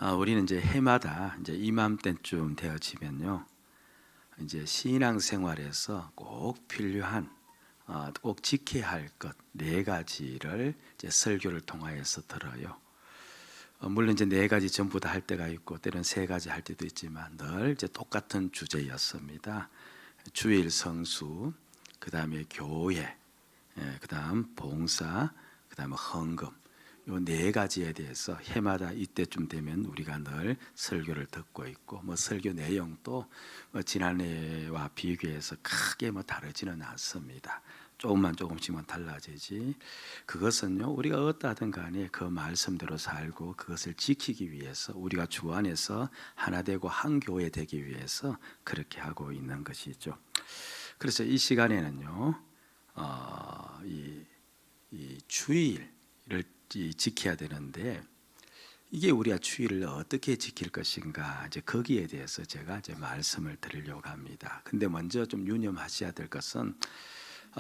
우리는 이제 해마다 이제 이맘때쯤 되어지면요, 이제 신앙생활에서 꼭 필요한, 꼭 지켜야 할 것 네 가지를 이제 설교를 통하여서 들어요. 물론 이제 네 가지 전부 다 할 때가 있고 때로는 세 가지 할 때도 있지만 늘 이제 똑같은 주제였습니다. 주일 성수, 그 다음에 교회, 그 다음 봉사, 그 다음에 헌금. 요 네 가지에 대해서 해마다 이때쯤 되면 우리가 늘 설교를 듣고 있고, 설교 내용도 지난해와 비교해서 크게 다르지는 않습니다. 조금씩만 달라지지. 그것은요, 우리가 어떠하든 간에 그 말씀대로 살고 그것을 지키기 위해서, 우리가 주 안에서 하나 되고 한 교회 되기 위해서 그렇게 하고 있는 것이죠. 그래서 이 시간에는요, 이 주일을 지켜야 되는데, 이게 우리가 주일을 어떻게 지킬 것인가, 이제 거기에 대해서 제가 이제 말씀을 드리려고 합니다. 근데 먼저 좀 유념하셔야 될 것은,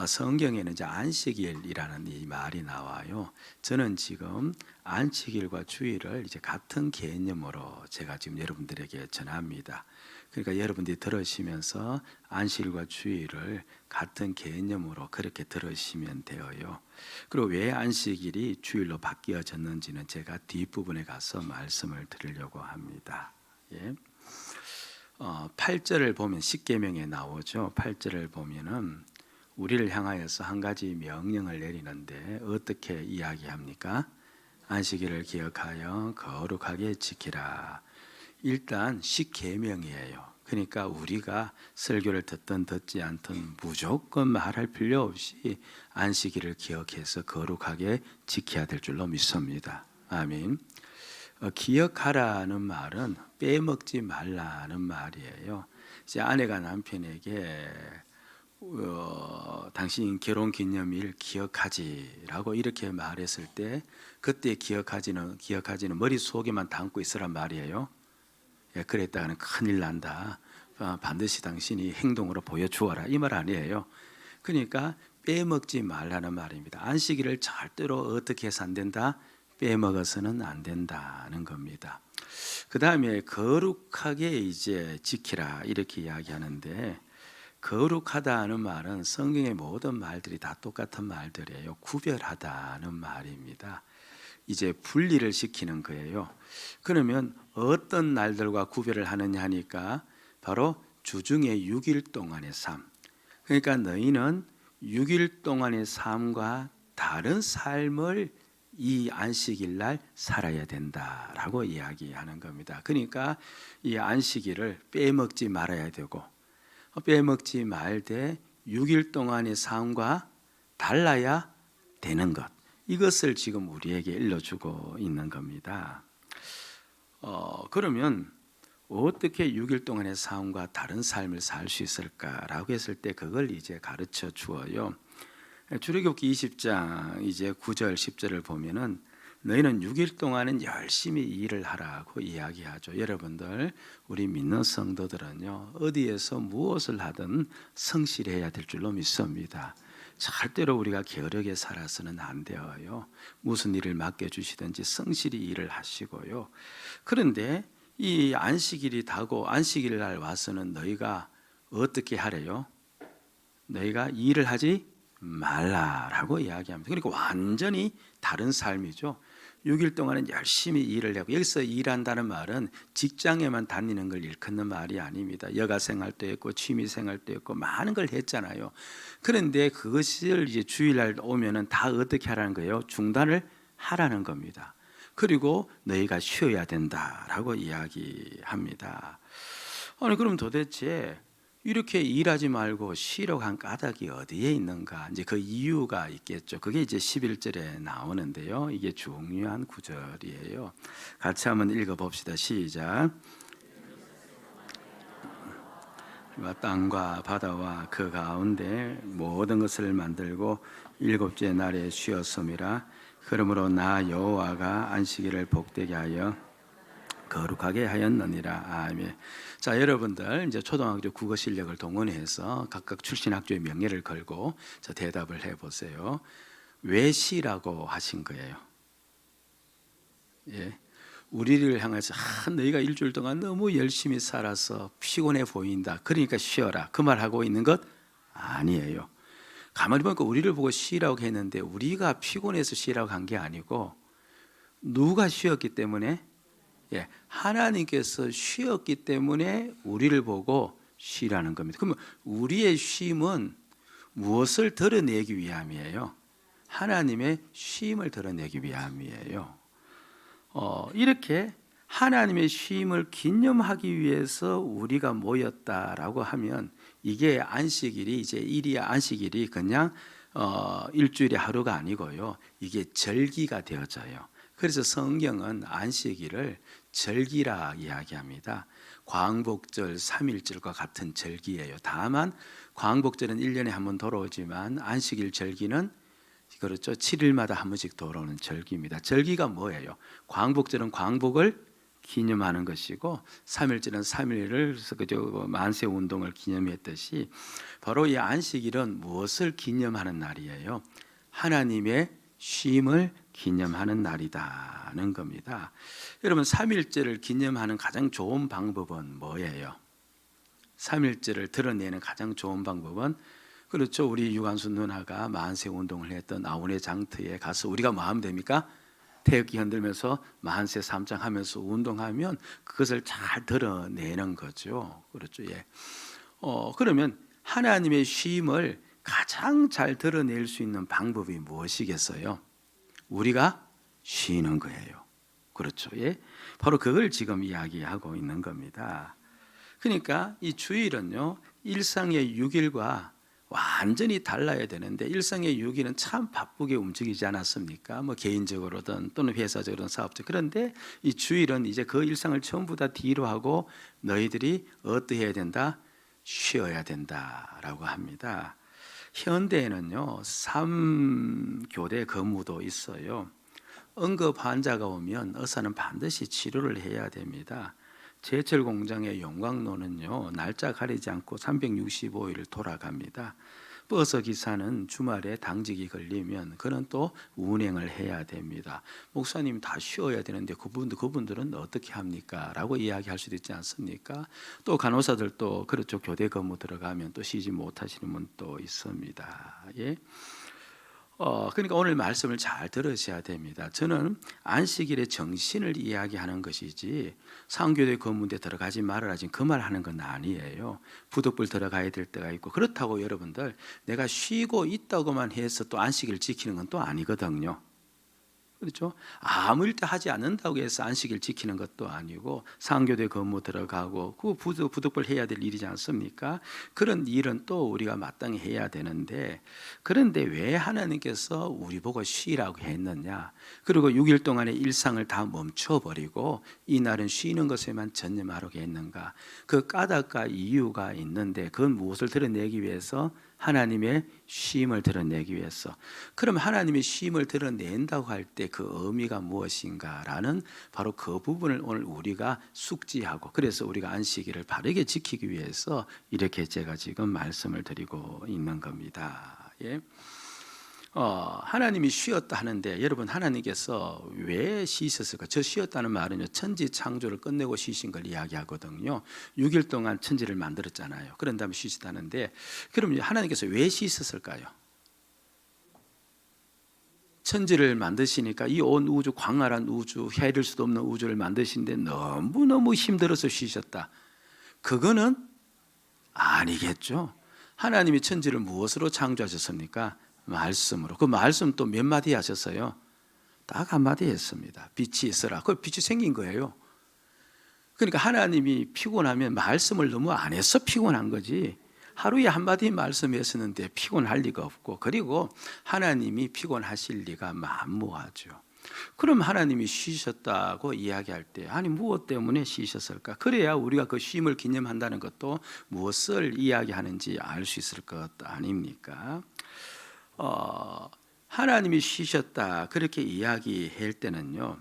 성경에는 이제 안식일이라는 이 말이 나와요. 저는 지금 안식일과 주일을 이제 같은 개념으로 제가 지금 여러분들에게 전합니다. 그러니까 여러분들이 들으시면서 안식일과 주일을 같은 개념으로 그렇게 들으시면 되어요. 그리고 왜 안식일이 주일로 바뀌어졌는지는 제가 뒷부분에 가서 말씀을 드리려고 합니다. 예. 8절을 보면 십계명에 나오죠. 8절을 보면은 우리를 향하여서 한 가지 명령을 내리는데 어떻게 이야기합니까? 안식일을 기억하여 거룩하게 지키라. 일단 십계명이에요. 그러니까 우리가 설교를 듣든 듣지 않든 무조건 말할 필요 없이 안식일을 기억해서 거룩하게 지켜야 될 줄로 믿습니다. 아멘. 기억하라는 말은 빼먹지 말라는 말이에요. 이제 아내가 남편에게 당신 결혼기념일 기억하지라고 이렇게 말했을 때, 그때 기억하지는 머릿속에만 담고 있으란 말이에요. 그랬다가는 큰일 난다. 반드시 당신이 행동으로 보여주어라, 이 말 아니에요. 그러니까 빼먹지 말라는 말입니다. 안식일을 절대로 어떻게 해서 안 된다? 빼먹어서는 안 된다는 겁니다. 그 다음에 거룩하게 이제 지키라, 이렇게 이야기하는데, 거룩하다는 말은 성경의 모든 말들이 다 똑같은 말들이에요. 구별하다는 말입니다. 이제 분리를 시키는 거예요. 그러면 어떤 날들과 구별을 하느냐 하니까 바로 주중에 6일 동안의 삶. 그러니까 너희는 6일 동안의 삶과 다른 삶을 이 안식일 날 살아야 된다라고 이야기하는 겁니다. 그러니까 이 안식일을 빼먹지 말아야 되고, 빼먹지 말되 6일 동안의 삶과 달라야 되는 것, 이것을 지금 우리에게 일러주고 있는 겁니다. 그러면 어떻게 6일 동안의 삶과 다른 삶을 살 수 있을까라고 했을 때 그걸 이제 가르쳐 주어요. 출애굽기 20장 이제 9절 10절을 보면은 너희는 6일 동안은 열심히 일을 하라고 이야기하죠. 여러분들, 우리 믿는 성도들은요, 어디에서 무엇을 하든 성실해야 될 줄로 믿습니다. 절대로 우리가 게으르게 살아서는 안 되어요. 무슨 일을 맡겨주시든지 성실히 일을 하시고요. 그런데 이 안식일이 다고 안식일 날 와서는 너희가 어떻게 하래요? 너희가 일을 하지 말라라고 이야기합니다. 그러니까 완전히 다른 삶이죠. 6일 동안은 열심히 일을 하고, 여기서 일한다는 말은 직장에만 다니는 걸 일컫는 말이 아닙니다. 여가 생활도 했고 취미 생활도 했고 많은 걸 했잖아요. 그런데 그것을 이제 주일날 오면은 다 어떻게 하라는 거예요? 중단을 하라는 겁니다. 그리고 너희가 쉬어야 된다라고 이야기합니다. 아니, 그럼 도대체 이렇게 일하지 말고 쉬러 간 까닭이 어디에 있는가? 이제 그 이유가 있겠죠. 그게 이제 11절에 나오는데요. 이게 중요한 구절이에요. 같이 한번 읽어봅시다. 시작. 땅과 바다와 그 가운데 모든 것을 만들고 일곱째 날에 쉬었음이라. 그러므로 나 여호와가 안식일을 복되게 하여 거룩하게 하였느니라. 아멘. 자, 여러분들 이제 초등학교 국어 실력을 동원해서 각각 출신 학교의 명예를 걸고 자, 대답을 해보세요. 왜 쉬라고 하신 거예요? 예. 우리를 향해서 너희가 일주일 동안 너무 열심히 살아서 피곤해 보인다, 그러니까 쉬어라, 그 말하고 있는 것 아니에요. 가만히 보니까 우리를 보고 쉬라고 했는데 우리가 피곤해서 쉬라고 한 게 아니고 누가 쉬었기 때문에? 하나님께서 쉬었기 때문에 우리를 보고 쉬라는 겁니다. 그러면 우리의 쉼은 무엇을 드러내기 위함이에요? 하나님의 쉼을 드러내기 위함이에요. 이렇게 하나님의 쉼을 기념하기 위해서 우리가 모였다라고 하면 이게 안식일이 이제 안식일이 그냥 일주일에 하루가 아니고요. 이게 절기가 되어져요. 그래서 성경은 안식일을 절기라 이야기합니다. 광복절, 3일절과 같은 절기예요. 다만 광복절은 1년에 한 번 돌아오지만 안식일 절기는 그렇죠. 7일마다 한 번씩 돌아오는 절기입니다. 절기가 뭐예요? 광복절은 광복을 기념하는 것이고 3일절은 3일을 만세 운동을 기념했듯이 바로 이 안식일은 무엇을 기념하는 날이에요? 하나님의 쉼을 기념하는 날이다는 겁니다. 여러분 3일절을 기념하는 가장 좋은 방법은 뭐예요? 3일절을 드러내는 가장 좋은 방법은 그렇죠. 우리 유관순 누나가 만세 운동을 했던 아우네 장터에 가서 우리가 뭐 하면 됩니까? 태극기 흔들면서 만세 삼창하면서 운동하면 그것을 잘 드러내는 거죠. 그렇죠. 그러면 하나님의 쉼을 가장 잘 드러낼 수 있는 방법이 무엇이겠어요? 우리가 쉬는 거예요. 그렇죠. 바로 그걸 지금 이야기하고 있는 겁니다. 그러니까 이 주일은요, 일상의 6일과 완전히 달라야 되는데 일상의 6일은 참 바쁘게 움직이지 않았습니까? 뭐 개인적으로든 또는 회사적으로든 사업적. 그런데 이 주일은 이제 그 일상을 전부 다 뒤로 하고 너희들이 어떠해야 된다? 쉬어야 된다라고 합니다. 현대에는요 3교대 근무도 있어요. 응급 환자가 오면 의사는 반드시 치료를 해야 됩니다. 제철 공장의 용광로는요 날짜 가리지 않고 365일을 돌아갑니다. 버스 기사는 주말에 당직이 걸리면 그는 또 운행을 해야 됩니다. 목사님 다 쉬어야 되는데 그분들은 어떻게 합니까? 라고 이야기할 수도 있지 않습니까? 또 간호사들도 그렇죠. 교대 근무 들어가면 또 쉬지 못하시는 분도 있습니다. 그러니까 오늘 말씀을 잘 들으셔야 됩니다. 저는 안식일의 정신을 이야기하는 것이지 상교대 근무대 들어가지 말아라 지금 그 말 하는 건 아니에요. 부득불 들어가야 될 때가 있고 그렇다고 여러분들 내가 쉬고 있다고만 해서 또 안식일 지키는 건 또 아니거든요. 그렇죠? 아무 일도 하지 않는다고 해서 안식일 지키는 것도 아니고 상교대 근무 들어가고 그 부득불 해야 될 일이지 않습니까? 그런 일은 또 우리가 마땅히 해야 되는데 그런데 왜 하나님께서 우리 보고 쉬라고 했느냐? 그리고 6일 동안의 일상을 다 멈춰버리고 이날은 쉬는 것에만 전념하라고 했는가? 그 까닭과 이유가 있는데 그건 무엇을 드러내기 위해서? 하나님의 쉼을 드러내기 위해서. 그럼 하나님의 쉼을 드러낸다고 할 때 그 의미가 무엇인가라는 바로 그 부분을 오늘 우리가 숙지하고 그래서 우리가 안식일을 바르게 지키기 위해서 이렇게 제가 지금 말씀을 드리고 있는 겁니다. 하나님이 쉬었다 하는데 여러분 하나님께서 왜 쉬셨을까? 저 쉬었다는 말은요 천지 창조를 끝내고 쉬신 걸 이야기하거든요. 6일 동안 천지를 만들었잖아요. 그런 다음에 쉬셨다는데 그럼 하나님께서 왜 쉬셨을까요? 천지를 만드시니까 이 온 우주 광활한 우주 헤아릴 수도 없는 우주를 만드시는데 너무너무 힘들어서 쉬셨다. 그거는 아니겠죠. 하나님이 천지를 무엇으로 창조하셨습니까? 말씀으로. 그 말씀 또 몇 마디 하셨어요? 딱 한마디 했습니다. 빛이 있어라. 그 빛이 생긴 거예요. 그러니까 하나님이 피곤하면 말씀을 너무 안 해서 피곤한 거지 하루에 한마디 말씀했었는데 피곤할 리가 없고 그리고 하나님이 피곤하실 리가 만무하죠. 그럼 하나님이 쉬셨다고 이야기할 때 아니 무엇 때문에 쉬셨을까? 그래야 우리가 그 쉼을 기념한다는 것도 무엇을 이야기하는지 알 수 있을 것 아닙니까? 하나님이 쉬셨다 그렇게 이야기할 때는요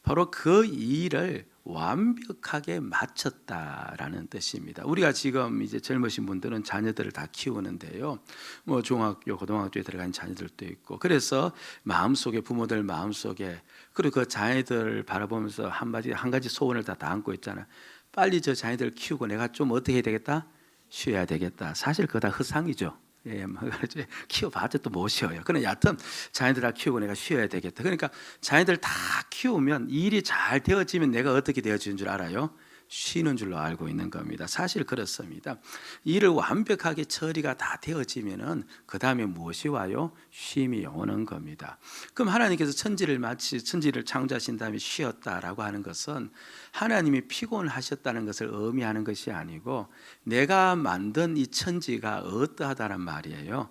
바로 그 일을 완벽하게 맞췄다라는 뜻입니다. 우리가 지금 이제 젊으신 분들은 자녀들을 다 키우는데요. 뭐 중학교, 고등학교에 들어간 자녀들도 있고, 그래서 마음속에 부모들 마음속에 그리고 그 자녀들 바라보면서 한 가지 소원을 다 담고 있잖아요. 빨리 저 자녀들 키우고 내가 좀 어떻게 해야 되겠다? 쉬어야 되겠다. 사실 그거 다 허상이죠. 예, 뭐 키워봤자 또 못 쉬어요. 그러나 여하튼 자녀들 다 키우고 내가 쉬어야 되겠다. 그러니까 자녀들 다 키우면 일이 잘 되어지면 내가 어떻게 되어지는 줄 알아요? 쉬는 줄로 알고 있는 겁니다. 사실 그렇습니다. 일을 완벽하게 처리가 다 되어지면은 그 다음에 무엇이 와요? 쉼이 오는 겁니다. 그럼 하나님께서 천지를 창조하신 다음에 쉬었다라고 하는 것은 하나님이 피곤하셨다는 것을 의미하는 것이 아니고 내가 만든 이 천지가 어떠하다는 말이에요?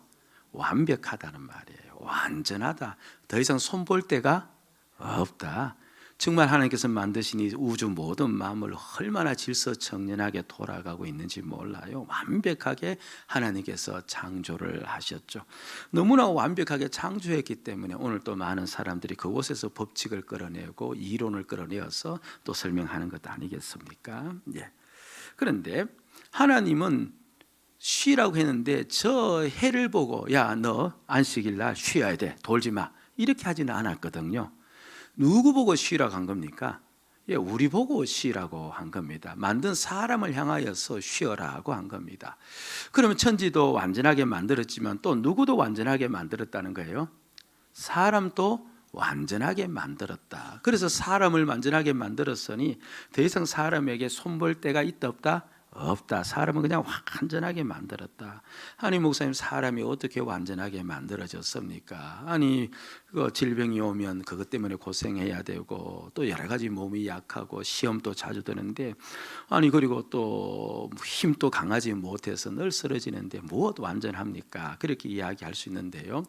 완벽하다는 말이에요. 완전하다. 더 이상 손볼 데가 없다. 정말 하나님께서 만드신 이 우주 모든 만물 얼마나 질서정연하게 돌아가고 있는지 몰라요. 완벽하게 하나님께서 창조를 하셨죠. 너무나 완벽하게 창조했기 때문에 오늘 또 많은 사람들이 그곳에서 법칙을 끌어내고 이론을 끌어내어서 또 설명하는 것 아니겠습니까? 예. 그런데 하나님은 쉬라고 했는데 저 해를 보고 야, 너 안식일 날 쉬어야 돼. 돌지 마. 이렇게 하지는 않았거든요. 누구 보고 쉬라고 한 겁니까? 예, 우리 보고 쉬라고 한 겁니다. 만든 사람을 향하여서 쉬어라고 한 겁니다. 그러면 천지도 완전하게 만들었지만 또 누구도 완전하게 만들었다는 거예요? 사람도 완전하게 만들었다. 그래서 사람을 완전하게 만들었으니 더 이상 사람에게 손볼 데가 있다 없다? 없다. 사람은 그냥 완전하게 만들었다. 아니 목사님, 사람이 어떻게 완전하게 만들어졌습니까? 아니 그 질병이 오면 그것 때문에 고생해야 되고 또 여러 가지 몸이 약하고 시험도 자주 드는데 아니 그리고 또 힘도 강하지 못해서 늘 쓰러지는데 무엇 완전합니까? 그렇게 이야기할 수 있는데요.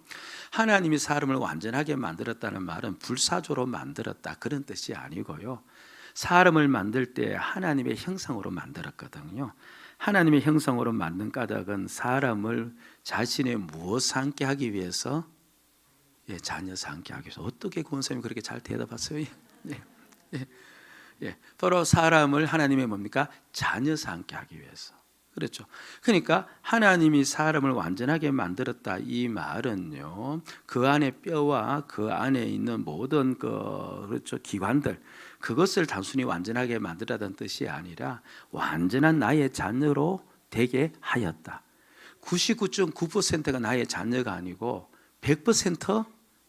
하나님이 사람을 완전하게 만들었다는 말은 불사조로 만들었다 그런 뜻이 아니고요. 사람을 만들 때 하나님의 형상으로 만들었거든요. 하나님의 형상으로 만든 까닭은 사람을 자신의 무엇 함께 하기 위해서, 예, 자녀 함께 하기 위해서. 어떻게 권사님이 그렇게 잘 대답하세요? 예, 바로 사람을 하나님의 뭡니까? 자녀 함께 하기 위해서. 그렇죠. 그러니까 하나님이 사람을 완전하게 만들었다 이 말은요, 그 안에 뼈와 그 안에 있는 모든 그렇죠 기관들 그것을 단순히 완전하게 만들었다는 뜻이 아니라 완전한 나의 자녀로 되게 하였다. 99.9%가 나의 자녀가 아니고 100%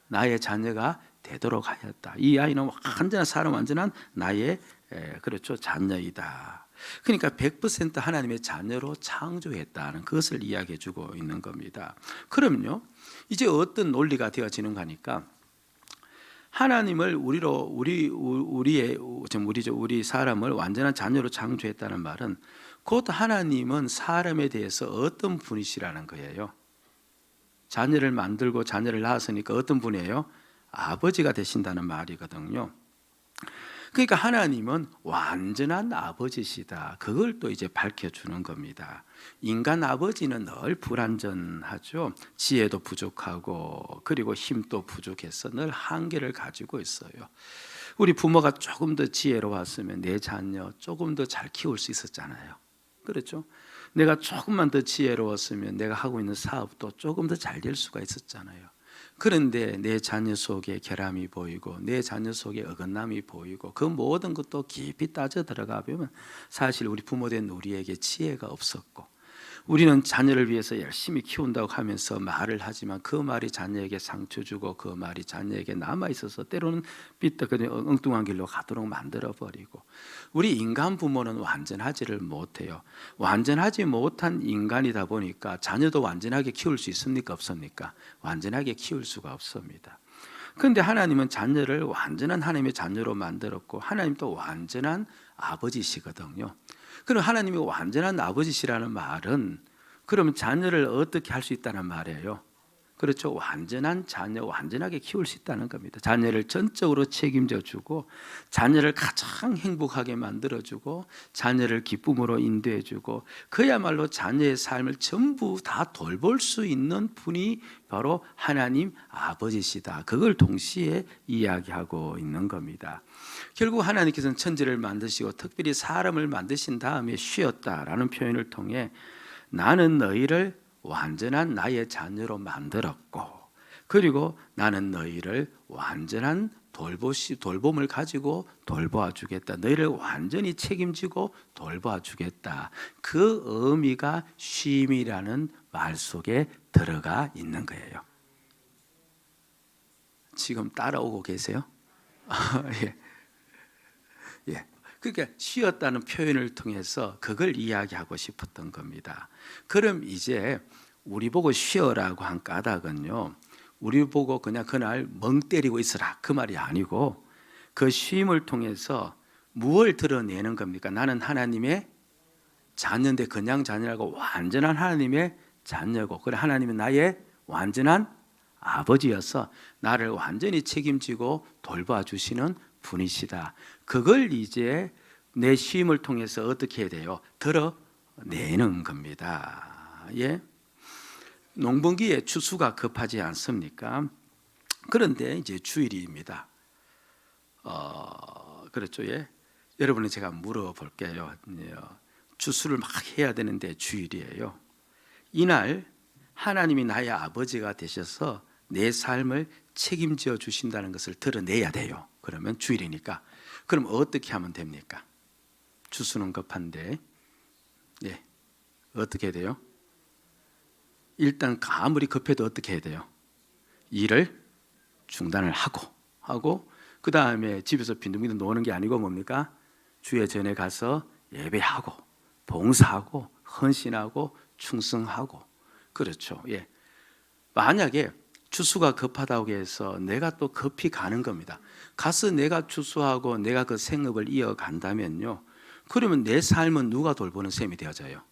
나의 자녀가 되도록 하였다. 이 아이는 완전한 사람, 완전한 나의 그렇죠 자녀이다. 그러니까 100% 하나님의 자녀로 창조했다는 그것을 이야기해 주고 있는 겁니다. 그럼요, 이제 어떤 논리가 되어지는 거니까 하나님을 우리 사람을 완전한 자녀로 창조했다는 말은 곧 하나님은 사람에 대해서 어떤 분이시라는 거예요. 자녀를 만들고 자녀를 낳았으니까 어떤 분이에요? 아버지가 되신다는 말이거든요. 그러니까 하나님은 완전한 아버지시다. 그걸 또 이제 밝혀주는 겁니다. 인간 아버지는 늘 불완전하죠. 지혜도 부족하고 그리고 힘도 부족해서 늘 한계를 가지고 있어요. 우리 부모가 조금 더 지혜로웠으면 내 자녀 조금 더 잘 키울 수 있었잖아요. 그렇죠? 내가 조금만 더 지혜로웠으면 내가 하고 있는 사업도 조금 더 잘 될 수가 있었잖아요. 그런데 내 자녀 속에 결함이 보이고 내 자녀 속에 어긋남이 보이고 그 모든 것도 깊이 따져 들어가 보면 사실 우리 부모된 우리에게 지혜가 없었고 우리는 자녀를 위해서 열심히 키운다고 하면서 말을 하지만 그 말이 자녀에게 상처 주고 그 말이 자녀에게 남아있어서 때로는 삐뚤어진 엉뚱한 길로 가도록 만들어버리고 우리 인간 부모는 완전하지를 못해요. 완전하지 못한 인간이다 보니까 자녀도 완전하게 키울 수 있습니까? 없습니까? 완전하게 키울 수가 없습니다. 그런데 하나님은 자녀를 완전한 하나님의 자녀로 만들었고 하나님도 완전한 아버지시거든요. 그럼 하나님이 완전한 아버지시라는 말은 그러면 자녀를 어떻게 할 수 있다는 말이에요? 그렇죠. 완전한 자녀, 완전하게 키울 수 있다는 겁니다. 자녀를 전적으로 책임져 주고, 자녀를 가장 행복하게 만들어 주고, 자녀를 기쁨으로 인도해 주고, 그야말로 자녀의 삶을 전부 다 돌볼 수 있는 분이 바로 하나님 아버지시다. 그걸 동시에 이야기하고 있는 겁니다. 결국 하나님께서는 천지를 만드시고 특별히 사람을 만드신 다음에 쉬었다라는 표현을 통해 나는 너희를 완전한 나의 자녀로 만들었고, 그리고 나는 너희를 완전한 돌봄을 가지고 돌보아 주겠다. 너희를 완전히 책임지고 돌보아 주겠다. 그 의미가 쉼이라는 말 속에 들어가 있는 거예요. 지금 따라오고 계세요? 예. 예. 그러니까 쉬었다는 표현을 통해서 그걸 이야기하고 싶었던 겁니다. 그럼 이제 우리 보고 쉬어라고 한 까닭은요, 우리 보고 그냥 그날 멍 때리고 있으라 그 말이 아니고, 그 쉼을 통해서 무엇을 드러내는 겁니까? 나는 하나님의 자녀인데 그냥 자녀라고 완전한 하나님의 자녀고, 그래 하나님은 나의 완전한 아버지여서 나를 완전히 책임지고 돌봐 주시는 분이시다. 그걸 이제 내 쉼을 통해서 어떻게 해야 돼요? 드러내는 겁니다. 예? 농번기에 추수가 급하지 않습니까? 그런데 이제 주일입니다. 그렇죠. 예? 여러분은 제가 물어볼게요. 추수를 막 해야 되는데 주일이에요. 이날 하나님이 나의 아버지가 되셔서 내 삶을 책임져 주신다는 것을 드러내야 돼요. 그러면 주일이니까. 그럼 어떻게 하면 됩니까? 추수는 급한데, 예, 어떻게 해야 돼요? 일단 아무리 급해도 어떻게 해야 돼요? 일을 중단을 하고 그 다음에 집에서 빈둥빈둥 노는 게 아니고 뭡니까? 주의 전에 가서 예배하고 봉사하고 헌신하고 충성하고. 그렇죠. 예. 만약에 추수가 급하다고 해서 내가 또 급히 가는 겁니다. 가서 내가 추수하고 내가 그 생업을 이어간다면요, 그러면 내 삶은 누가 돌보는 셈이 되어져요?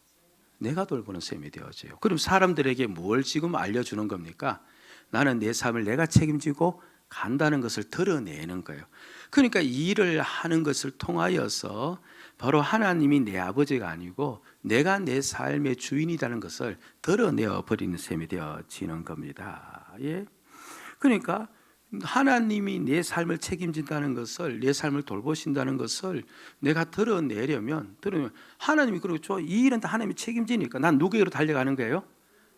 내가 돌보는 셈이 되어져요. 그럼 사람들에게 뭘 지금 알려주는 겁니까? 나는 내 삶을 내가 책임지고 간다는 것을 드러내는 거예요. 그러니까 이 일을 하는 것을 통하여서 바로 하나님이 내 아버지가 아니고 내가 내 삶의 주인이라는 것을 드러내어 버리는 셈이 되어지는 겁니다. 예? 그러니까 하나님이 내 삶을 책임진다는 것을, 내 삶을 돌보신다는 것을 내가 드러내려면 하나님이, 그렇죠, 이 일은 다 하나님이 책임지니까 난 누구에게로 달려가는 거예요?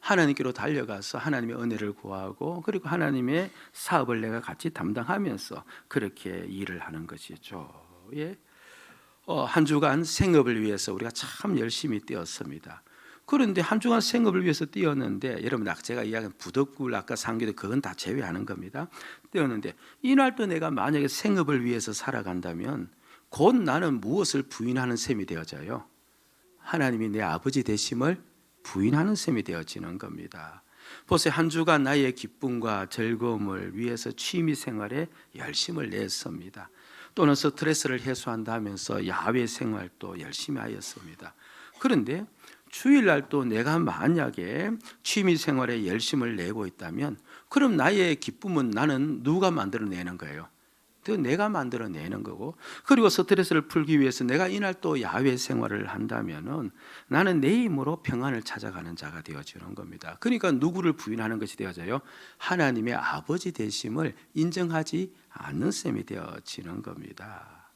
하나님께로 달려가서 하나님의 은혜를 구하고, 그리고 하나님의 사업을 내가 같이 담당하면서 그렇게 일을 하는 것이죠. 예? 한 주간 생업을 위해서 우리가 참 열심히 뛰었습니다. 그런데 한 주간 생업을 위해서 뛰었는데, 여러분 제가 이야기한 부덕굴 아까 상기도 그건 다 제외하는 겁니다. 뛰었는데 이날도 내가 만약에 생업을 위해서 살아간다면 곧 나는 무엇을 부인하는 셈이 되어져요? 하나님이 내 아버지 되심을 부인하는 셈이 되어지는 겁니다. 보세요. 한 주간 나의 기쁨과 즐거움을 위해서 취미 생활에 열심을 냈습니다. 또는 스트레스를 해소한다면서 야외 생활도 열심히 하였습니다. 그런데 주일날 또 내가 만약에 취미 생활에 열심을 내고 있다면, 그럼 나의 기쁨은 나는 누가 만들어내는 거예요? 내가 만들어내는 거고, 그리고 스트레스를 풀기 위해서 내가 이날 또 야외 생활을 한다면은 나는 내 힘으로 평안을 찾아가는 자가 되어지는 겁니다. 그러니까 누구를 부인하는 것이 되어져요? 하나님의 아버지 되심을 인정하지 않는 셈이 되어지는 겁니다.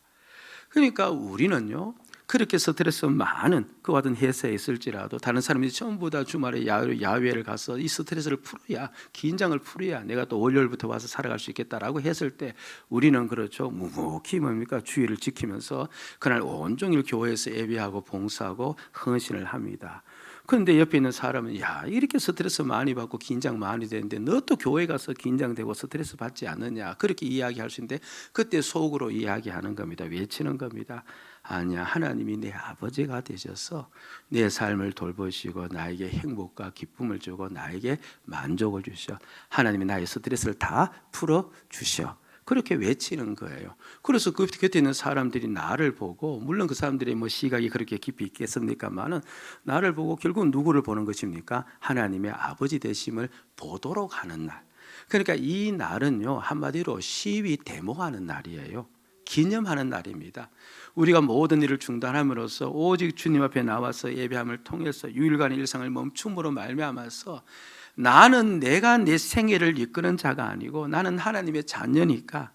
그러니까 우리는요, 그렇게 스트레스 많은 그와 같은 회사에 있을지라도 다른 사람들이 전부 다 주말에 야외를 가서 이 스트레스를 풀어야, 긴장을 풀어야 내가 또 월요일부터 와서 살아갈 수 있겠다라고 했을 때 우리는 그렇죠, 묵묵히 뭡니까? 주의를 지키면서 그날 온종일 교회에서 예배하고 봉사하고 헌신을 합니다. 그런데 옆에 있는 사람은, 야, 이렇게 스트레스 많이 받고 긴장 많이 되는데 너 또 교회 가서 긴장되고 스트레스 받지 않느냐, 그렇게 이야기할 수 있는데 그때 속으로 이야기하는 겁니다. 외치는 겁니다. 아니야, 하나님이 내 아버지가 되셔서 내 삶을 돌보시고 나에게 행복과 기쁨을 주고 나에게 만족을 주셔. 하나님이 나의 스트레스를 다 풀어주셔. 그렇게 외치는 거예요. 그래서 그 곁에 있는 사람들이 나를 보고, 물론 그 사람들의 뭐 시각이 그렇게 깊이 있겠습니까만은, 나를 보고 결국 누구를 보는 것입니까? 하나님의 아버지 되심을 보도록 하는 날. 그러니까 이 날은요, 한마디로 시위 데모하는 날이에요. 기념하는 날입니다. 우리가 모든 일을 중단함으로써 오직 주님 앞에 나와서 예배함을 통해서 유일간의 일상을 멈춤으로 말미암아서, 나는 내가 내 생애를 이끄는 자가 아니고 나는 하나님의 자녀니까,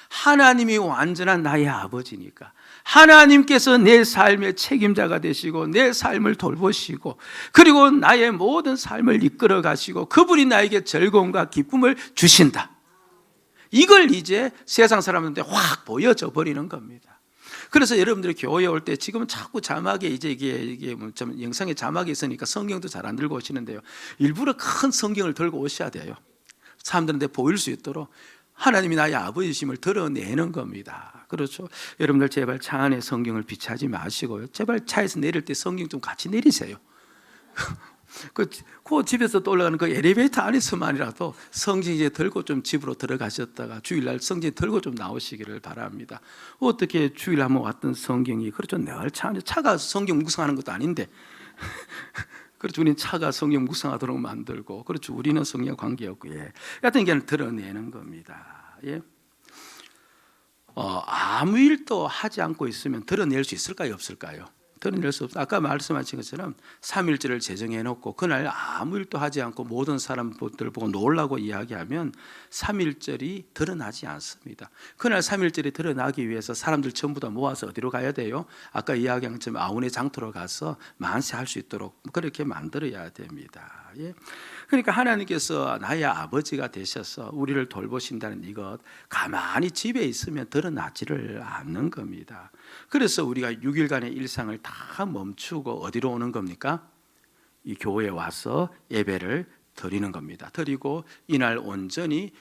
하나님이 완전한 나의 아버지니까, 하나님께서 내 삶의 책임자가 되시고 내 삶을 돌보시고, 그리고 나의 모든 삶을 이끌어 가시고 그분이 나에게 즐거움과 기쁨을 주신다. 이걸 이제 세상 사람들한테 확 보여져 버리는 겁니다. 그래서 여러분들이 교회에 올 때 지금은 자꾸 자막에 이게 좀 영상에 자막이 있으니까 성경도 잘 안 들고 오시는데요, 일부러 큰 성경을 들고 오셔야 돼요. 사람들한테 보일 수 있도록 하나님이 나의 아버지심을 드러내는 겁니다. 그렇죠? 여러분들 제발 차 안에 성경을 비치하지 마시고요, 제발 차에서 내릴 때 성경 좀 같이 내리세요. 그 집에서 또 올라가는 그 엘리베이터 안에서만이라도 성경 이제 들고 좀 집으로 들어가셨다가 주일날 성경 들고 좀 나오시기를 바랍니다. 어떻게 주일 한번 왔던 성경이 그렇죠, 늘 차 안에, 차가 성경 묵상하는 것도 아닌데 그렇죠, 우리는 차가 성경 묵상하도록 만들고, 그렇죠, 우리는 성경 관계없고, 하여튼 이게 드러내는 겁니다. 아무 일도 하지 않고 있으면 드러낼 수 있을까요, 없을까요? 드러낼 수 없어요. 아까 말씀하신 것처럼 3일절을 제정해 놓고 그날 아무 일도 하지 않고 모든 사람들 보고 놀라고 이야기하면 3일절이 드러나지 않습니다. 그날 3일절이 드러나기 위해서 사람들 전부 다 모아서 어디로 가야 돼요? 아까 이야기한 것처럼 아우네 장터로 가서 만세할 수 있도록 그렇게 만들어야 됩니다. 그러니까 하나님께서 나의 아버지가 되셔서 우리를 돌보신다는 이것, 가만히 집에 있으면 드러나지를 않는 겁니다. 그래서 우리가 6일간의 일상을 다 멈추고 어디로 오는 겁니까? 이 교회에 와서 예배를 드리는 겁니다. 드리고 이날 온전히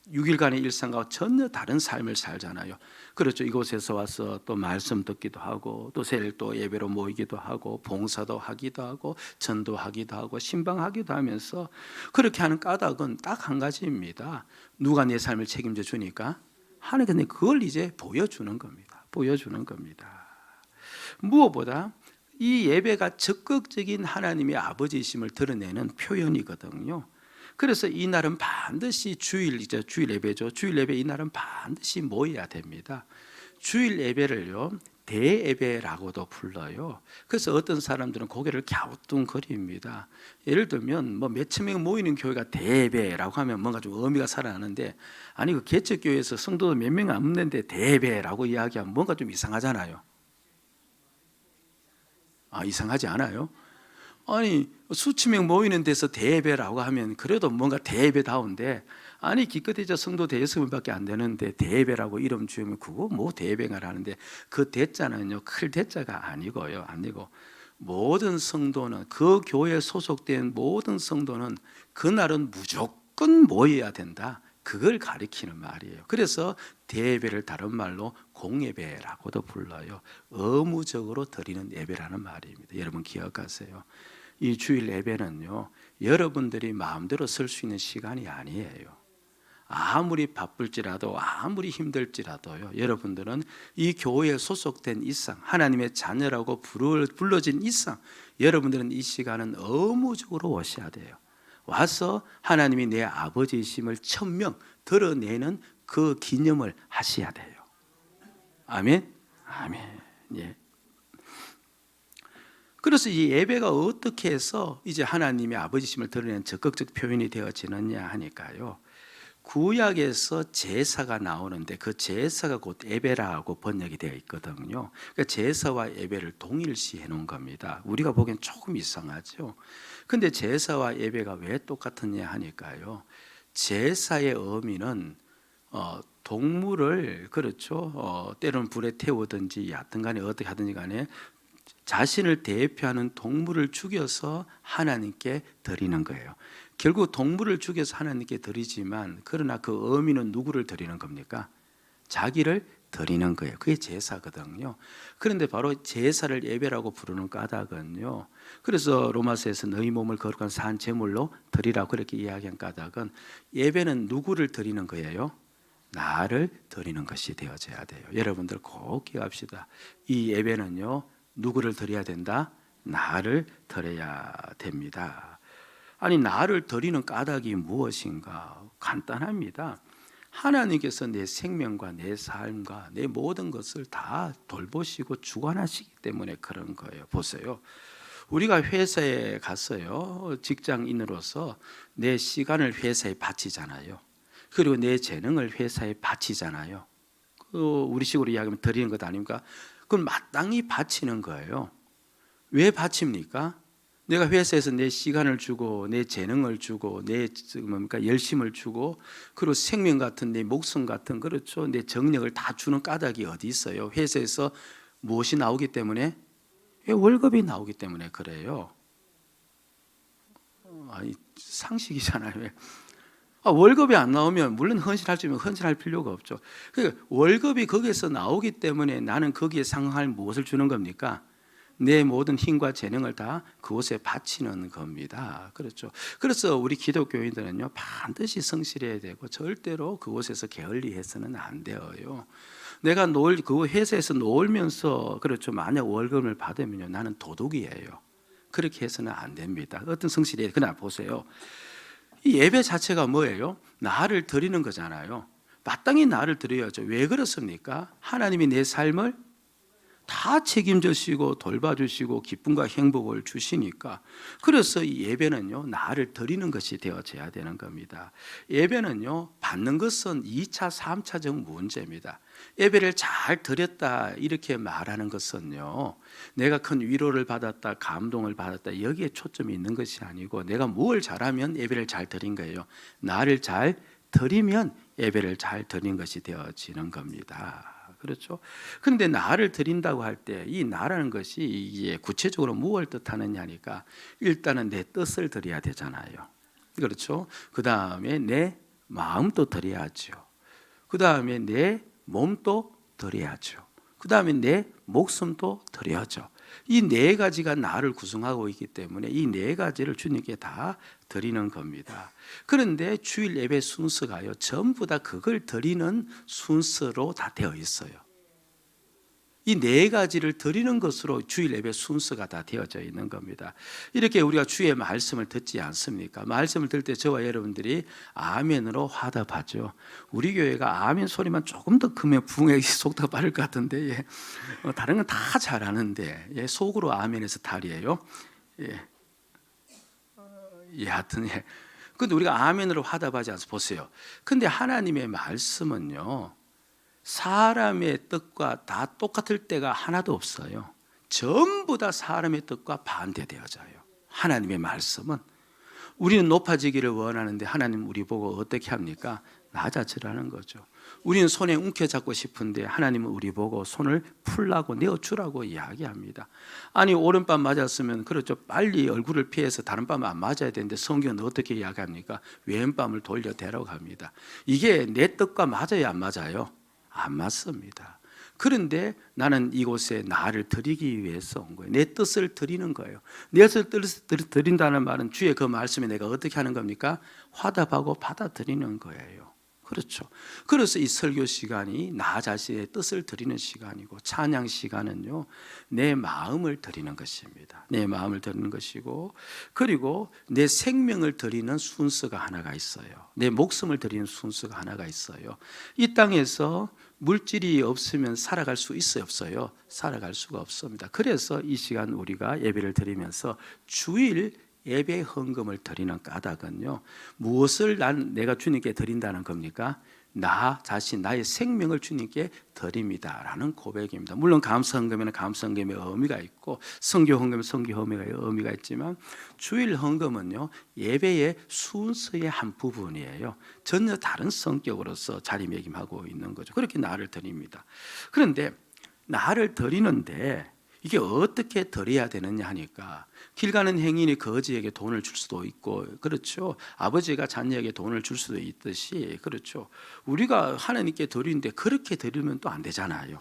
6일간의 일상과 전혀 다른 삶을 살잖아요. 그렇죠. 이곳에서 와서 또 말씀 듣기도 하고, 또 새일 또 예배로 모이기도 하고, 봉사도 하기도 하고, 전도하기도 하고, 신방하기도 하면서, 그렇게 하는 까닭은 딱 한 가지입니다. 누가 내 삶을 책임져 주니까? 하나님께서 그걸 이제 보여주는 겁니다. 보여주는 겁니다. 무엇보다 이 예배가 적극적인 하나님의 아버지이심을 드러내는 표현이거든요. 그래서 이 날은 반드시 주일이죠. 주일 예배죠. 주일 예배, 이 날은 반드시 모여야 됩니다. 주일 예배를요, 대예배라고도 불러요. 그래서 어떤 사람들은 고개를 갸우뚱거립니다. 예를 들면 뭐 몇천 명 모이는 교회가 대예배라고 하면 뭔가 좀 의미가 살아나는데, 아니 그 개척교회에서 성도도 몇 명 안 없는데 대예배라고 이야기하면 뭔가 좀 이상하잖아요. 이상하지 않아요? 아니 수천 명 모이는 데서 대예배라고 하면 그래도 뭔가 대예배다운데, 아니 기껏해야 성도 대여섯 명밖에 안 되는데 대예배라고 이름 지으면 그거 뭐 대예배가 하는데, 그 대자는요 클 대자가 아니고요, 아니고 모든 성도는, 그 교회에 소속된 모든 성도는 그날은 무조건 모여야 된다, 그걸 가리키는 말이에요. 그래서 대예배를 다른 말로 공예배라고도 불러요. 의무적으로 드리는 예배라는 말입니다. 여러분 기억하세요. 이 주일 예배는요, 여러분들이 마음대로 쓸 수 있는 시간이 아니에요. 아무리 바쁠지라도, 아무리 힘들지라도요, 여러분들은 이 교회에 소속된 이상, 하나님의 자녀라고 불러진 이상, 여러분들은 이 시간은 의무적으로 오셔야 돼요. 와서 하나님이 내 아버지이심을 천명 드러내는 그 기념을 하셔야 돼요. 아멘? 아멘. 예. 그래서 이 예배가 어떻게 해서 이제 하나님의 아버지심을 드러내는 적극적 표현이 되어지느냐 하니까요, 구약에서 제사가 나오는데 그 제사가 곧 예배라고 번역이 되어 있거든요. 그러니까 제사와 예배를 동일시해 놓은 겁니다. 우리가 보기엔 조금 이상하죠. 근데 제사와 예배가 왜 똑같느냐 하니까요, 제사의 의미는 동물을, 그렇죠, 때로는 불에 태우든지 하여튼 간에 어떻게 하든지 간에 자신을 대표하는 동물을 죽여서 하나님께 드리는 거예요. 결국 동물을 죽여서 하나님께 드리지만, 그러나 그 의미는 누구를 드리는 겁니까? 자기를 드리는 거예요. 그게 제사거든요. 그런데 바로 제사를 예배라고 부르는 까닭은요, 그래서 로마서에서 너희 몸을 거룩한 산 제물로 드리라고 그렇게 이야기한 까닭은, 예배는 누구를 드리는 거예요? 나를 드리는 것이 되어져야 돼요. 여러분들 꼭 기억합시다. 이 예배는요, 누구를 드려야 된다? 나를 드려야 됩니다. 아니, 나를 드리는 까닭이 무엇인가? 간단합니다. 하나님께서 내 생명과 내 삶과 내 모든 것을 다 돌보시고 주관하시기 때문에 그런 거예요. 보세요. 우리가 회사에 갔어요. 직장인으로서 내 시간을 회사에 바치잖아요. 그리고 내 재능을 회사에 바치잖아요. 우리식으로 이야기하면 드리는 것 아닙니까? 그건 마땅히 바치는 거예요. 왜 바칩니까? 내가 회사에서 내 시간을 주고 내 재능을 주고 내 열심을 주고 그리고 생명 같은 내 목숨 같은 그렇죠. 내 정력을 다 주는 까닭이 어디 있어요? 회사에서 무엇이 나오기 때문에? 월급이 나오기 때문에 그래요. 아니, 상식이잖아요. 월급이 안 나오면 물론 헌신할 수 있으면 헌신할 필요가 없죠. 그러니까 월급이 거기에서 나오기 때문에 나는 거기에 상응할 무엇을 주는 겁니까? 내 모든 힘과 재능을 다 그곳에 바치는 겁니다. 그렇죠. 그래서 우리 기독교인들은요, 반드시 성실해야 되고 절대로 그곳에서 게을리해서는 안 돼요. 내가 그 회사에서 놀면서 그렇죠. 만약 월급을 받으면요, 나는 도둑이에요. 그렇게 해서는 안 됩니다. 어떤 성실이에요. 그러나 보세요. 이 예배 자체가 뭐예요? 나를 드리는 거잖아요. 마땅히 나를 드려야죠. 왜 그렇습니까? 하나님이 내 삶을 다 책임져 주시고 돌봐주시고 기쁨과 행복을 주시니까. 그래서 이 예배는요, 나를 드리는 것이 되어져야 되는 겁니다. 예배는요, 받는 것은 2차, 3차적 문제입니다. 예배를 잘 드렸다 이렇게 말하는 것은요, 내가 큰 위로를 받았다, 감동을 받았다 여기에 초점이 있는 것이 아니고 내가 뭘 잘하면 예배를 잘 드린 거예요. 나를 잘 드리면 예배를 잘 드린 것이 되어지는 겁니다. 그렇죠? 그런데 나를 드린다고 할 때 이 나라는 것이 이게 구체적으로 무엇을 뜻하느냐니까 일단은 내 뜻을 드려야 되잖아요. 그렇죠? 그 다음에 내 마음도 드려야죠. 그 다음에 내 몸도 드려야죠. 그 다음에 내 목숨도 드려야죠. 이 네 가지가 나를 구성하고 있기 때문에 이 네 가지를 주님께 다 드리는 겁니다. 그런데 주일 예배 순서가요, 전부 다 그걸 드리는 순서로 다 되어 있어요. 이 네 가지를 드리는 것으로 주일 예배 순서가 다 되어져 있는 겁니다. 이렇게 우리가 주의 말씀을 듣지 않습니까? 말씀을 들을 때 저와 여러분들이 아멘으로 화답하죠. 우리 교회가 아멘 소리만 조금 더 크면 부흥의 속도가 빠를 것 같은데, 예. 다른 건 다 잘하는데, 예. 속으로 아멘에서 탈이에요. 예. 하여튼, 예. 근데 우리가 아멘으로 화답하지 않아서 보세요. 근데 하나님의 말씀은요, 사람의 뜻과 다 똑같을 때가 하나도 없어요. 전부 다 사람의 뜻과 반대되어져요. 하나님의 말씀은 우리는 높아지기를 원하는데 하나님 우리 보고 어떻게 합니까? 낮아지라는 거죠. 우리는 손에 움켜잡고 싶은데 하나님은 우리 보고 손을 풀라고 내어주라고 이야기합니다. 아니, 오른밤 맞았으면 그렇죠, 빨리 얼굴을 피해서 다른 밤 안 맞아야 되는데 성경은 어떻게 이야기합니까? 왼밤을 돌려대라고 합니다. 이게 내 뜻과 맞아요, 안 맞아요? 안 맞습니다. 그런데 나는 이곳에 나를 드리기 위해서 온 거예요. 내 뜻을 드리는 거예요. 내 뜻을 드린다는 말은 주의 그 말씀에 내가 어떻게 하는 겁니까? 화답하고 받아들이는 거예요. 그렇죠. 그래서 이 설교 시간이 나 자신의 뜻을 드리는 시간이고, 찬양 시간은요, 내 마음을 드리는 것입니다. 내 마음을 드리는 것이고, 그리고 내 생명을 드리는 순서가 하나가 있어요. 내 목숨을 드리는 순서가 하나가 있어요. 이 땅에서 물질이 없으면 살아갈 수 있어요, 없어요? 살아갈 수가 없습니다. 그래서 이 시간 우리가 예배를 드리면서 주일 예배 헌금을 드리는 까닭은요, 무엇을 내가 주님께 드린다는 겁니까? 나 자신, 나의 생명을 주님께 드립니다라는 고백입니다. 물론 감사 헌금에는 감사 헌금의 의미가 있고, 성교 헌금에는 성교 헌금의 의미가 있지만, 주일 헌금은요, 예배의 순서의 한 부분이에요. 전혀 다른 성격으로서 자리매김하고 있는 거죠. 그렇게 나를 드립니다. 그런데 나를 드리는데 이게 어떻게 드려야 되느냐 하니까, 길 가는 행인이 거지에게 돈을 줄 수도 있고, 그렇죠. 아버지가 자녀에게 돈을 줄 수도 있듯이, 그렇죠. 우리가 하나님께 드리는데 그렇게 드리면 또 안 되잖아요.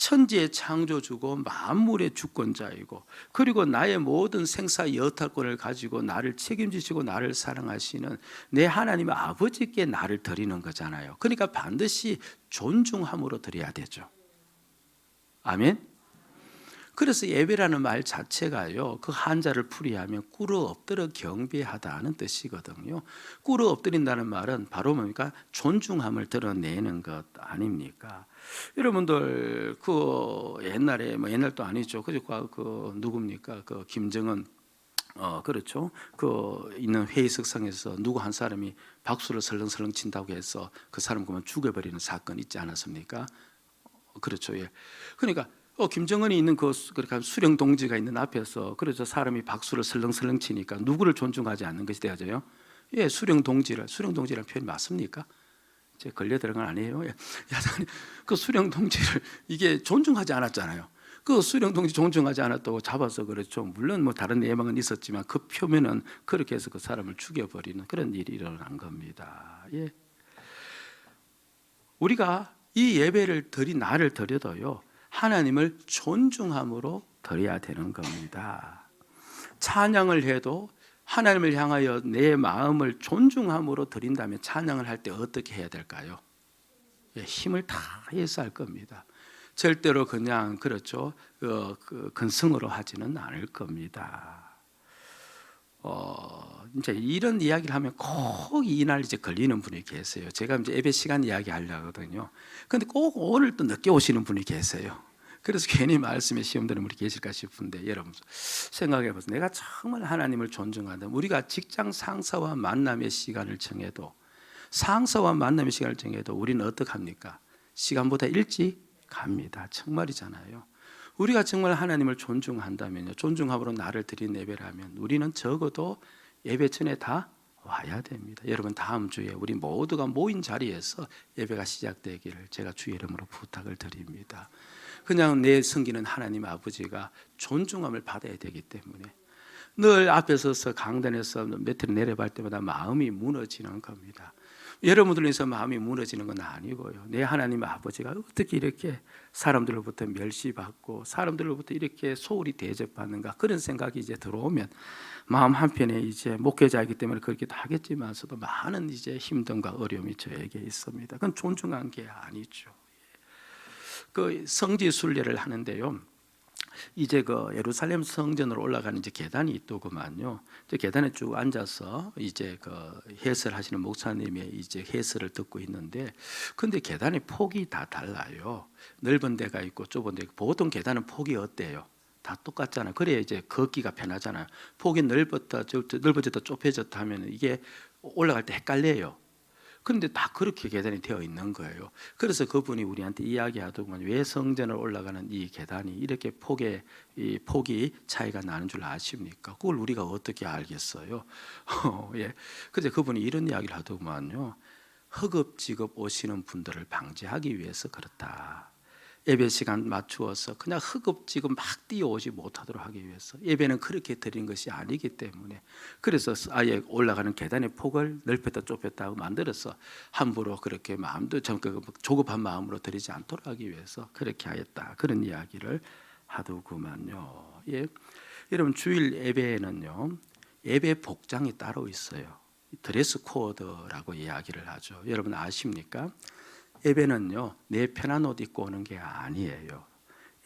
천지의 창조주고 만물의 주권자이고 그리고 나의 모든 생사 여탈권을 가지고 나를 책임지시고 나를 사랑하시는 내 하나님 아버지께 나를 드리는 거잖아요. 그러니까 반드시 존중함으로 드려야 되죠. 아멘. 그래서 예배라는 말 자체가요, 그 한자를 풀이하면 꿇어 엎드려 경배하다는 뜻이거든요. 꿇어 엎드린다는 말은 바로 뭡니까? 존중함을 드러내는 것 아닙니까? 여러분들 그 옛날에 뭐 옛날도 아니죠. 그 누굽니까? 그 김정은 그렇죠. 그 있는 회의석상에서 누구 한 사람이 박수를 설렁설렁 친다고 해서 그 사람 그만 죽여버리는 사건 있지 않았습니까? 그렇죠. 예. 그러니까 김정은이 있는 그러니까 수령 동지가 있는 앞에서 그래서 사람이 박수를 설렁설렁 치니까 누구를 존중하지 않는 것이 되어져요? 예, 수령 동지라는 표현이 맞습니까? 제 걸려 들어간 건 아니에요. 예. 그 수령 동지를 이게 존중하지 않았잖아요. 그 수령 동지 존중하지 않았다고 잡아서 그렇죠. 물론 뭐 다른 예방은 있었지만 그 표면은 그렇게 해서 그 사람을 죽여버리는 그런 일이 일어난 겁니다. 예. 우리가 이 예배를 나를 드려도요, 하나님을 존중함으로 드려야 되는 겁니다. 찬양을 해도 하나님을 향하여 내 마음을 존중함으로 드린다면 찬양을 할 때 어떻게 해야 될까요? 예, 힘을 다해서 할 겁니다. 절대로 그냥 그렇죠. 근성으로 하지는 않을 겁니다. 이제 이런 이야기를 하면 꼭 이날 이제 걸리는 분이 계세요. 제가 이제 예배 시간 이야기 하려거든요. 근데 꼭 오늘 또 늦게 오시는 분이 계세요. 그래서 괜히 말씀에 시험 드는 분이 계실까 싶은데 여러분 생각해 보세요. 내가 정말 하나님을 존중한다. 우리가 직장 상사와 만남의 시간을 정해도 우리는 어떻게 합니까? 시간보다 일찍 갑니다. 정말이잖아요. 우리가 정말 하나님을 존중한다면요, 존중함으로 나를 드린 예배라면 우리는 적어도 예배 전에 다 와야 됩니다. 여러분 다음 주에 우리 모두가 모인 자리에서 예배가 시작되기를 제가 주의 이름으로 부탁을 드립니다. 그냥 내 섬기는 하나님 아버지가 존중함을 받아야 되기 때문에 늘 앞에 서서 강단에서 밑으로 내려갈 때마다 마음이 무너지는 겁니다. 여러분들로 인해서 마음이 무너지는 건 아니고요, 내 하나님 아버지가 어떻게 이렇게 사람들로부터 멸시받고 사람들로부터 이렇게 소홀히 대접받는가, 그런 생각이 이제 들어오면 마음 한편에 이제 목회자이기 때문에 그렇기도 하겠지만서도 많은 이제 힘듦과 어려움이 저에게 있습니다. 그건 존중한 게 아니죠. 그 성지 순례를 하는데요, 이제 그 예루살렘 성전으로 올라가는 이제 계단이 있더구만요. 이제 계단에 쭉 앉아서 이제 그 해설하시는 목사님의 이제 해설을 듣고 있는데, 근데 계단의 폭이 다 달라요. 넓은 데가 있고 좁은 데 있고. 보통 계단은 폭이 어때요? 다 똑같잖아요. 그래야 이제 걷기가 편하잖아요. 폭이 넓어졌다 좁혀졌다 하면 이게 올라갈 때 헷갈려요. 그런데 다 그렇게 계단이 되어 있는 거예요. 그래서 그분이 우리한테 이야기하더구만, 왜 성전을 올라가는 이 계단이 이렇게 폭이 차이가 나는 줄 아십니까? 그걸 우리가 어떻게 알겠어요? 예. 그래서 그분이 이런 이야기를 하더구만요. 허겁지겁 오시는 분들을 방지하기 위해서 그렇다. 예배 시간 맞추어서 그냥 허겁지겁 막 뛰어오지 못하도록 하기 위해서, 예배는 그렇게 드린 것이 아니기 때문에, 그래서 아예 올라가는 계단의 폭을 넓혔다 좁혔다 하고 만들어서 함부로 그렇게 마음도 조급한 마음으로 드리지 않도록 하기 위해서 그렇게 하였다, 그런 이야기를 하더구만요. 예. 여러분 주일 예배에는요, 예배 복장이 따로 있어요. 드레스 코드라고 이야기를 하죠. 여러분 아십니까? 예배는요, 내 편한 옷 입고 오는 게 아니에요.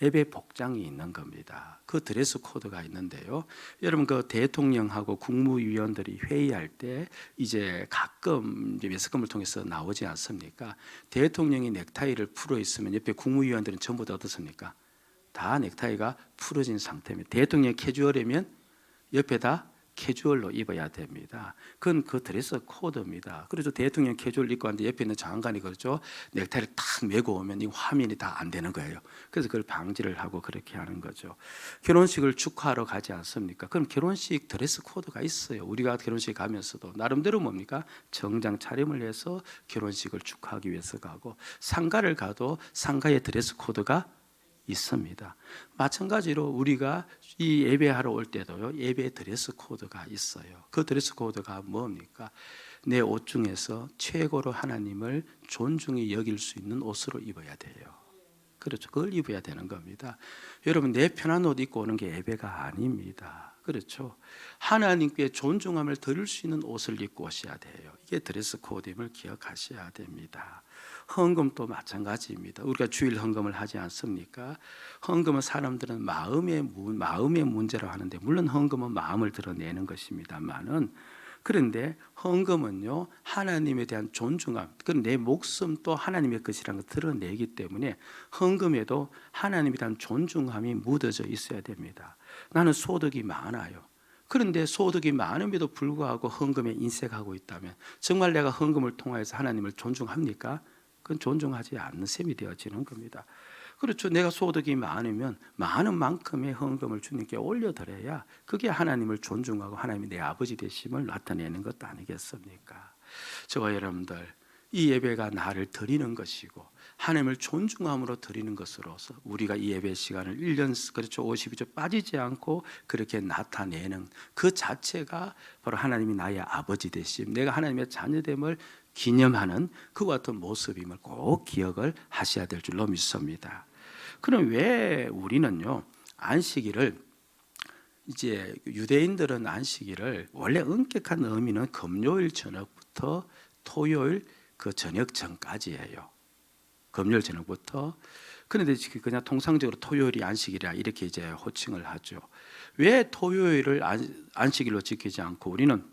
예배 복장이 있는 겁니다. 그 드레스 코드가 있는데요, 여러분 그 대통령하고 국무위원들이 회의할 때 이제 가끔 이제 매스컴을 통해서 나오지 않습니까? 대통령이 넥타이를 풀어 있으면 옆에 국무위원들은 전부 다 어떻습니까? 다 넥타이가 풀어진 상태입니다. 대통령이 캐주얼이면 옆에 다 캐주얼로 입어야 됩니다. 그건 그 드레스 코드입니다. 그래서 대통령 캐주얼 입고 왔는데 옆에 있는 장관이 그렇죠, 넥타이를 딱 메고 오면 이 화면이 다 안 되는 거예요. 그래서 그걸 방지를 하고 그렇게 하는 거죠. 결혼식을 축하하러 가지 않습니까? 그럼 결혼식 드레스 코드가 있어요. 우리가 결혼식 가면서도 나름대로 뭡니까? 정장 차림을 해서 결혼식을 축하하기 위해서 가고, 상가를 가도 상가의 드레스 코드가 있습니다. 마찬가지로 우리가 이 예배하러 올 때도요, 예배 드레스 코드가 있어요. 그 드레스 코드가 뭡니까? 내 옷 중에서 최고로 하나님을 존중히 여길 수 있는 옷으로 입어야 돼요. 그렇죠. 그걸 입어야 되는 겁니다. 여러분, 내 편한 옷 입고 오는 게 예배가 아닙니다. 그렇죠. 하나님께 존중함을 드릴 수 있는 옷을 입고 오셔야 돼요. 이게 드레스 코드임을 기억하셔야 됩니다. 헌금도 마찬가지입니다. 우리가 주일 헌금을 하지 않습니까? 헌금은 사람들은 마음의 문제라고 하는데, 물론 헌금은 마음을 드러내는 것입니다만은, 그런데 헌금은요, 하나님에 대한 존중함, 그건 내 목숨도 하나님의 것이라는 걸 드러내기 때문에 헌금에도 하나님에 대한 존중함이 묻어져 있어야 됩니다. 나는 소득이 많아요. 그런데 소득이 많음에도 불구하고 헌금에 인색하고 있다면 정말 내가 헌금을 통해서 하나님을 존중합니까? 그건 존중하지 않는 셈이 되어지는 겁니다. 그렇죠. 내가 소득이 많으면 많은 만큼의 헌금을 주님께 올려드려야 그게 하나님을 존중하고 하나님이 내 아버지 되심을 나타내는 것 아니겠습니까? 저와 여러분들, 이 예배가 나를 드리는 것이고 하나님을 존중함으로 드리는 것으로서 우리가 이 예배 시간을 1년, 그렇죠, 52주 빠지지 않고 그렇게 나타내는 그 자체가 바로 하나님이 나의 아버지 되심, 내가 하나님의 자녀됨을 기념하는 그와 같은 모습임을 꼭 기억을 하셔야 될 줄로 믿습니다. 그럼 왜 우리는요, 안식일을, 이제 유대인들은 안식일을 원래 엄격한 의미는 금요일 저녁부터 토요일 그 저녁 전까지예요. 금요일 저녁부터. 그런데 그냥 통상적으로 토요일이 안식일이라 이렇게 이제 호칭을 하죠. 왜 토요일을 안식일로 지키지 않고 우리는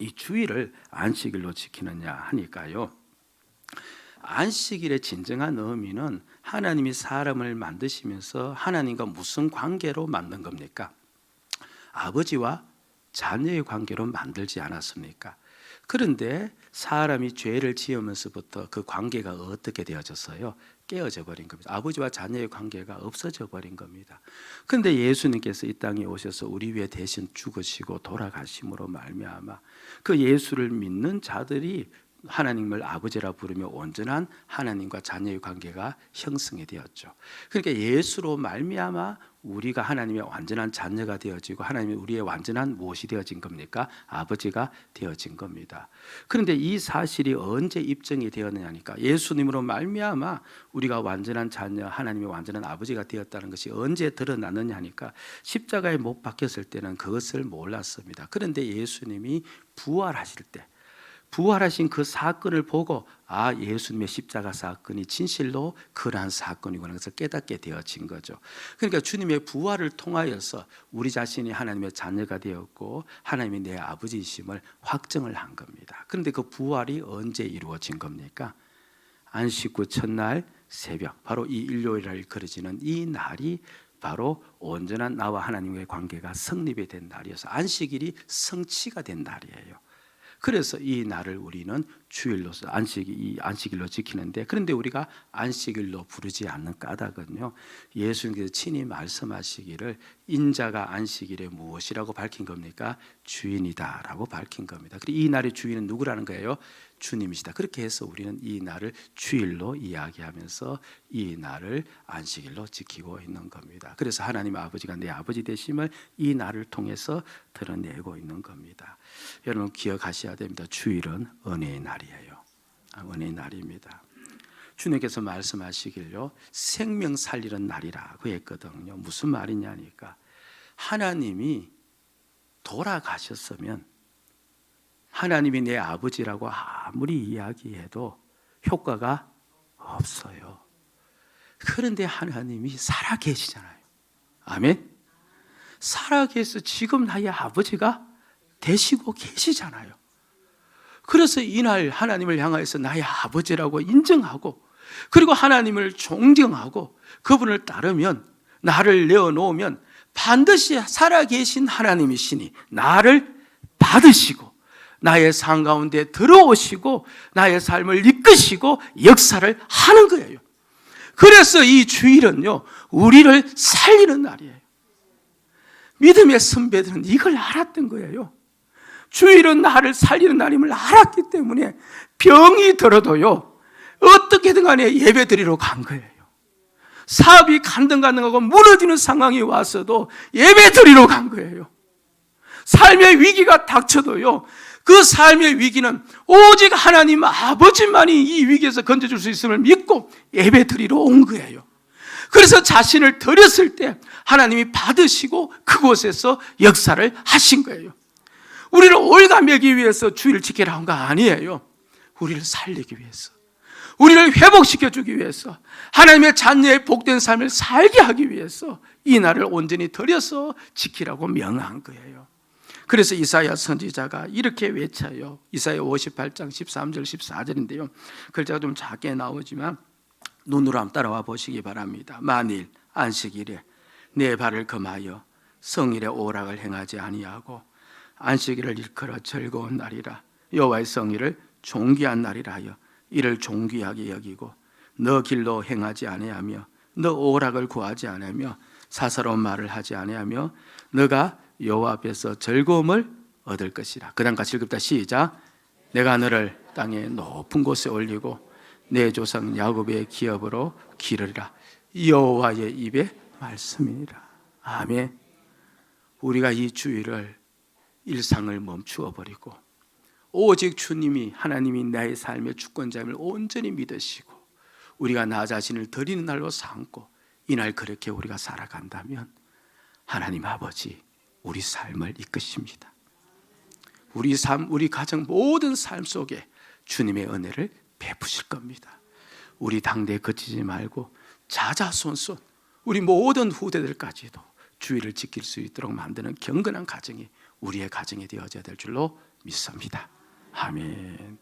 이 주일을 안식일로 지키느냐 하니까요, 안식일의 진정한 의미는 하나님이 사람을 만드시면서 하나님과 무슨 관계로 만든 겁니까? 아버지와 자녀의 관계로 만들지 않았습니까? 그런데 사람이 죄를 지으면서부터 그 관계가 어떻게 되어졌어요? 깨어져 버린 겁니다. 아버지와 자녀의 관계가 없어져 버린 겁니다. 그런데 예수님께서 이 땅에 오셔서 우리 위해 대신 죽으시고 돌아가심으로 말미암아 그 예수를 믿는 자들이 하나님을 아버지라 부르며 온전한 하나님과 자녀의 관계가 형성이 되었죠. 그러니까 예수로 말미암아 우리가 하나님의 완전한 자녀가 되어지고 하나님이 우리의 완전한 무엇이 되어진 겁니까? 아버지가 되어진 겁니다. 그런데 이 사실이 언제 입증이 되었느냐니까, 예수님으로 말미암아 우리가 완전한 자녀, 하나님의 완전한 아버지가 되었다는 것이 언제 드러났느냐니까, 십자가에 못 박혔을 때는 그것을 몰랐습니다. 그런데 예수님이 부활하실 때, 부활하신 그 사건을 보고 아, 예수님의 십자가 사건이 진실로 그러한 사건이구나 해서 깨닫게 되어진 거죠. 그러니까 주님의 부활을 통하여서 우리 자신이 하나님의 자녀가 되었고 하나님이 내 아버지이심을 확정을 한 겁니다. 그런데 그 부활이 언제 이루어진 겁니까? 안식 후 첫날 새벽, 바로 이 일요일을 일컬어지는 이 날이 바로 온전한 나와 하나님의 관계가 성립이 된 날이어서 안식일이 성취가 된 날이에요. 그래서 이 날을 우리는 주일로서 안식일로 지키는데, 그런데 우리가 안식일로 부르지 않는 까닭은요, 예수님께서 친히 말씀하시기를 인자가 안식일에 무엇이라고 밝힌 겁니까? 주인이다라고 밝힌 겁니다. 그리고 이 날의 주인은 누구라는 거예요? 주님이시다. 그렇게 해서 우리는 이 날을 주일로 이야기하면서 이 날을 안식일로 지키고 있는 겁니다. 그래서 하나님 아버지가 내 아버지 되심을 이 날을 통해서 드러내고 있는 겁니다. 여러분 기억하셔야 됩니다. 주일은 은혜의 날이에요. 은혜의 날입니다. 주님께서 말씀하시길요, 생명 살리는 날이라고 했거든요. 무슨 말이냐니까, 하나님이 돌아가셨으면 하나님이 내 아버지라고 아무리 이야기해도 효과가 없어요. 그런데 하나님이 살아계시잖아요. 아멘. 살아계셔서 지금 나의 아버지가 되시고 계시잖아요. 그래서 이날 하나님을 향하여서 나의 아버지라고 인정하고, 그리고 하나님을 존경하고 그분을 따르면, 나를 내어놓으면 반드시 살아계신 하나님이시니 나를 받으시고 나의 삶 가운데 들어오시고 나의 삶을 이끄시고 역사를 하는 거예요. 그래서 이 주일은요, 우리를 살리는 날이에요. 믿음의 선배들은 이걸 알았던 거예요. 주일은 나를 살리는 날임을 알았기 때문에 병이 들어도요, 어떻게든 간에 예배 드리러 간 거예요. 사업이 간등간등하고 무너지는 상황이 왔어도 예배 드리러 간 거예요. 삶의 위기가 닥쳐도요, 그 삶의 위기는 오직 하나님 아버지만이 이 위기에서 건져줄 수 있음을 믿고 예배 드리러 온 거예요. 그래서 자신을 드렸을 때 하나님이 받으시고 그곳에서 역사를 하신 거예요. 우리를 올가매기 위해서 주의를 지키라 한 거 아니에요. 우리를 살리기 위해서, 우리를 회복시켜주기 위해서, 하나님의 자녀의 복된 삶을 살게 하기 위해서 이 날을 온전히 드려서 지키라고 명한 거예요. 그래서 이사야 선지자가 이렇게 외쳐요. 이사야 58장 13절 14절인데요 글자가 좀 작게 나오지만 눈으로 한번 따라와 보시기 바랍니다. 만일 안식일에 내 발을 금하여 성일의 오락을 행하지 아니하고 안식일을 일컬어 즐거운 날이라 여호와의 성일을 존귀한 날이라 하여 이를 존귀하게 여기고 너 길로 행하지 아니하며 너 오락을 구하지 아니하며 사사로운 말을 하지 아니하며 너가 여호와 앞에서 즐거움을 얻을 것이라. 그 다음 같이 읽읍시다. 시작. 내가 너를 땅의 높은 곳에 올리고 내 조상 야곱의 기업으로 기르리라. 여호와의 입의 말씀이니라. 아멘. 우리가 이 주일을 일상을 멈추어 버리고 오직 주님이 하나님이 나의 삶의 주권자임을 온전히 믿으시고 우리가 나 자신을 드리는 날로 삼고 이날 그렇게 우리가 살아간다면 하나님 아버지 우리 삶을 이끄십니다. 우리 삶, 우리 가정 모든 삶 속에 주님의 은혜를 베푸실 겁니다. 우리 당대에 그치지 말고 자자손손 우리 모든 후대들까지도 주의를 지킬 수 있도록 만드는 경건한 가정이 우리의 가정이 되어져야 될 줄로 믿습니다. 아멘.